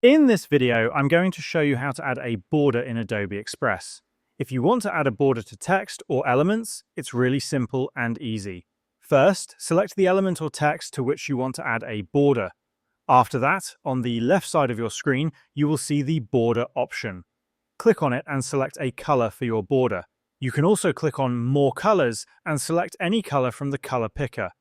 In this video, I'm going to show you how to add a border in Adobe Express. If you want to add a border to text or elements, it's really simple and easy. First, select the element or text to which you want to add a border. After that, on the left side of your screen, you will see the border option. Click on it and select a color for your border. You can also click on More Colors and select any color from the color picker.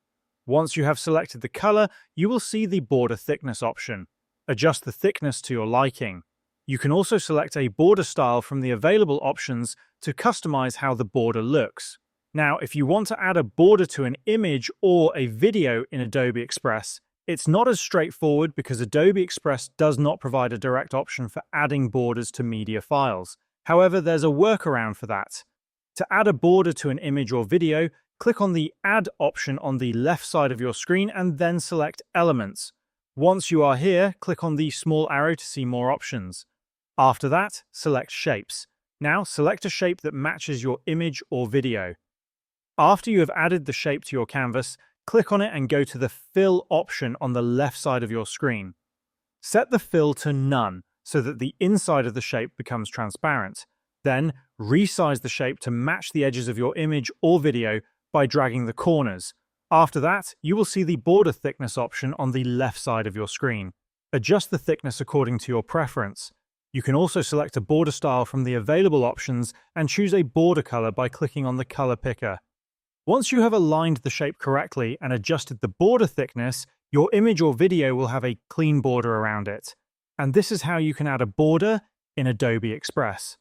Once you have selected the color, you will see the border thickness option. Adjust the thickness to your liking. You can also select a border style from the available options to customize how the border looks. Now, if you want to add a border to an image or a video in Adobe Express, it's not as straightforward because Adobe Express does not provide a direct option for adding borders to media files. However, there's a workaround for that. To add a border to an image or video, click on the Add option on the left side of your screen and then select Elements. Once you are here, click on the small arrow to see more options. After that, select Shapes. Now, select a shape that matches your image or video. After you have added the shape to your canvas, click on it and go to the Fill option on the left side of your screen. Set the fill to None so that the inside of the shape becomes transparent. Then, resize the shape to match the edges of your image or video by dragging the corners. After that, you will see the border thickness option on the left side of your screen. Adjust the thickness according to your preference. You can also select a border style from the available options and choose a border color by clicking on the color picker. Once you have aligned the shape correctly and adjusted the border thickness, your image or video will have a clean border around it. And this is how you can add a border in Adobe Express.